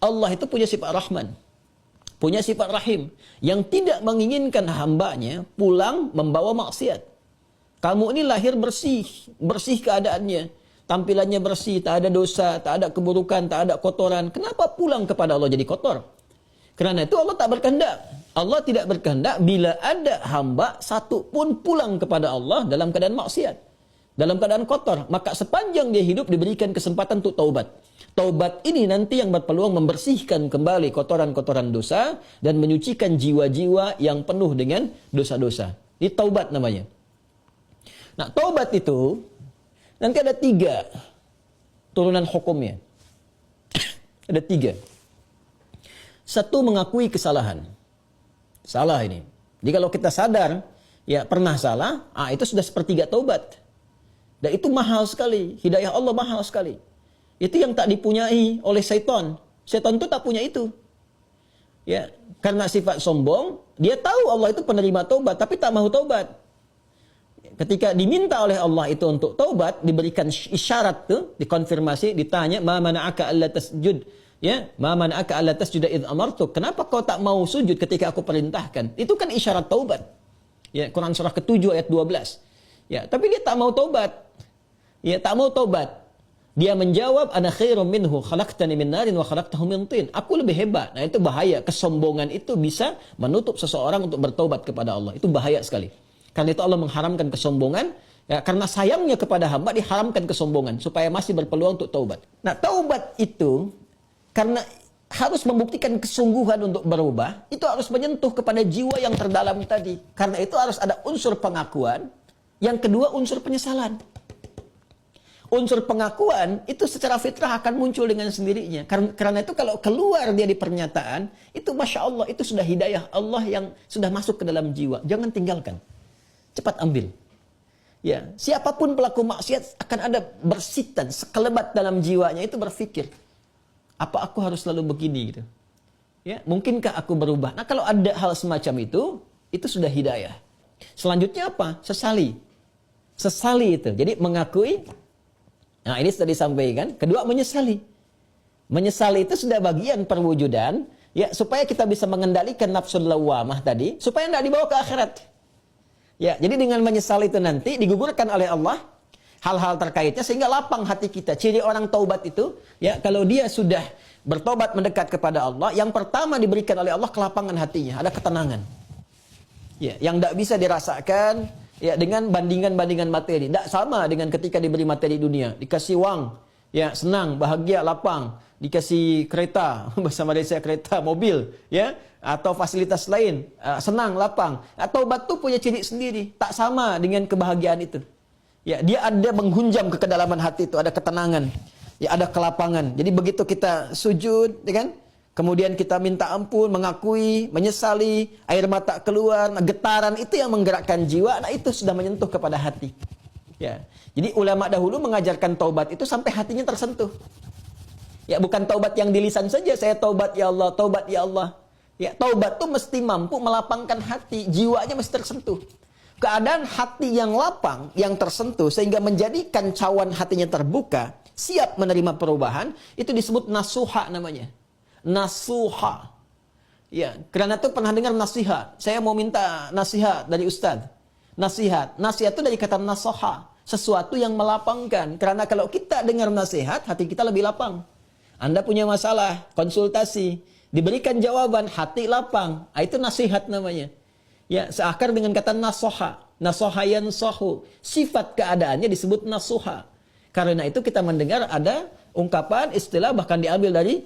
Allah itu punya sifat Rahman, punya sifat Rahim, yang tidak menginginkan hambanya pulang membawa maksiat. Kamu ini lahir bersih, bersih keadaannya, tampilannya bersih, tak ada dosa, tak ada keburukan, tak ada kotoran. Kenapa pulang kepada Allah jadi kotor? Karena itu Allah tak berkehendak. Allah tidak berkehendak bila ada hamba satu pun pulang kepada Allah dalam keadaan maksiat, dalam keadaan kotor. Maka sepanjang dia hidup diberikan kesempatan untuk taubat. Taubat ini nanti yang berpeluang membersihkan kembali kotoran-kotoran dosa dan menyucikan jiwa-jiwa yang penuh dengan dosa-dosa. Ini taubat namanya. Nah, taubat itu nanti ada 3 turunan hukumnya. Ada 3. 1, mengakui kesalahan. Salah ini. Jadi kalau kita sadar, ya pernah salah, itu sudah sepertiga taubat. Dan itu mahal sekali. Hidayah Allah mahal sekali. Itu yang tak dipunyai oleh syaitan. Syaitan itu tak punya itu. Ya, karena sifat sombong, dia tahu Allah itu penerima taubat, tapi tak mau taubat. Ketika diminta oleh Allah itu untuk taubat, diberikan isyarat tuh, dikonfirmasi, ditanya, "Ma mana'aka alla tasjud?" Ya, "Ma mana'aka alla tasjuda idz amartuk?" Kenapa kau tak mau sujud ketika aku perintahkan? Itu kan isyarat taubat. Ya, Quran surah ke-7 ayat 12. Ya, tapi dia tak mau taubat. Ya, tak mau taubat. Dia menjawab, "Ana khairum minhu, khalaqtani min narin wa khalaqtahu min tin." Aku lebih hebat. Nah, itu bahaya. Kesombongan itu bisa menutup seseorang untuk bertaubat kepada Allah. Itu bahaya sekali. Karena itu Allah mengharamkan kesombongan. Ya, karena sayangnya kepada hamba diharamkan kesombongan supaya masih berpeluang untuk taubat. Nah, taubat itu karena harus membuktikan kesungguhan untuk berubah, itu harus menyentuh kepada jiwa yang terdalam tadi. Karena itu harus ada unsur pengakuan. Yang kedua, unsur penyesalan. Unsur pengakuan itu secara fitrah akan muncul dengan sendirinya. Karena itu kalau keluar dia di pernyataan, itu Masya Allah, itu sudah hidayah Allah yang sudah masuk ke dalam jiwa. Jangan tinggalkan. Cepat ambil. Ya, siapapun pelaku maksiat akan ada bersitan, sekelebat dalam jiwanya itu berpikir, apa aku harus selalu begini gitu? Ya, mungkinkah aku berubah? Nah, kalau ada hal semacam itu sudah hidayah. Selanjutnya apa? Sesali. Sesali itu. Jadi mengakui. Nah, ini sudah disampaikan. Kedua, menyesali. Menyesali itu sudah bagian perwujudan, ya, supaya kita bisa mengendalikan nafsul lawamah tadi, supaya tidak dibawa ke akhirat. Ya, jadi dengan menyesali itu nanti digugurkan oleh Allah hal-hal terkaitnya sehingga lapang hati kita. Ciri orang taubat itu, ya, kalau dia sudah bertobat mendekat kepada Allah, yang pertama diberikan oleh Allah kelapangan hatinya, ada ketenangan. Ya, yang tidak bisa dirasakan ya dengan bandingan-bandingan materi. Tidak sama dengan ketika diberi materi dunia, dikasih uang, ya, senang, bahagia, lapang, dikasih kereta, bahasa Malaysia kereta, mobil, ya, atau fasilitas lain, senang, lapang. Taubat itu punya ciri sendiri, tak sama dengan kebahagiaan itu. Ya, dia ada menghunjam ke kedalaman hati itu, ada ketenangan, ya, ada kelapangan. Jadi begitu kita sujud, ya kan? Kemudian kita minta ampun, mengakui, menyesali, air mata keluar, getaran itu yang menggerakkan jiwa. Nah, itu sudah menyentuh kepada hati. Ya. Jadi ulama dahulu mengajarkan taubat itu sampai hatinya tersentuh. Ya, bukan taubat yang di lisan saja, saya taubat ya Allah, taubat ya Allah. Ya, taubat itu mesti mampu melapangkan hati, jiwanya mesti tersentuh. Keadaan hati yang lapang, yang tersentuh, sehingga menjadikan cawan hatinya terbuka, siap menerima perubahan, itu disebut nasuha namanya. Nasuha. Ya, karena itu pernah dengar nasihat. Saya mau minta nasihat dari Ustadz. Nasihat. Nasihat itu dari kata nasoha. Sesuatu yang melapangkan. Karena kalau kita dengar nasihat, hati kita lebih lapang. Anda punya masalah, konsultasi, diberikan jawaban, hati lapang. Itu nasihat namanya. Ya, seakar dengan kata nasoha. Nasoha yansohu. Sifat keadaannya disebut nasuha. Karena itu kita mendengar ada ungkapan, istilah, bahkan diambil dari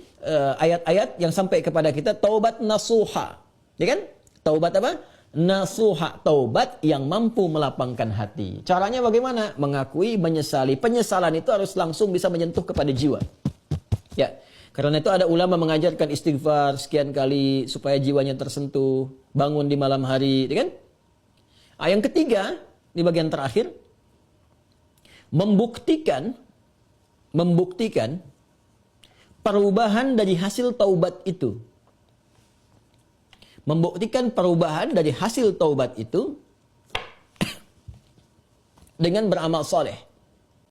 ayat-ayat yang sampai kepada kita, taubat nasuha. Ya kan? Taubat apa? Nasuha. Taubat yang mampu melapangkan hati. Caranya bagaimana? Mengakui, menyesali. Penyesalan itu harus langsung bisa menyentuh kepada jiwa. Ya, karena itu ada ulama mengajarkan istighfar sekian kali supaya jiwanya tersentuh, bangun di malam hari, ya kan? Yang ketiga, di bagian terakhir, membuktikan perubahan dari hasil taubat itu. Membuktikan perubahan dari hasil taubat itu dengan beramal soleh.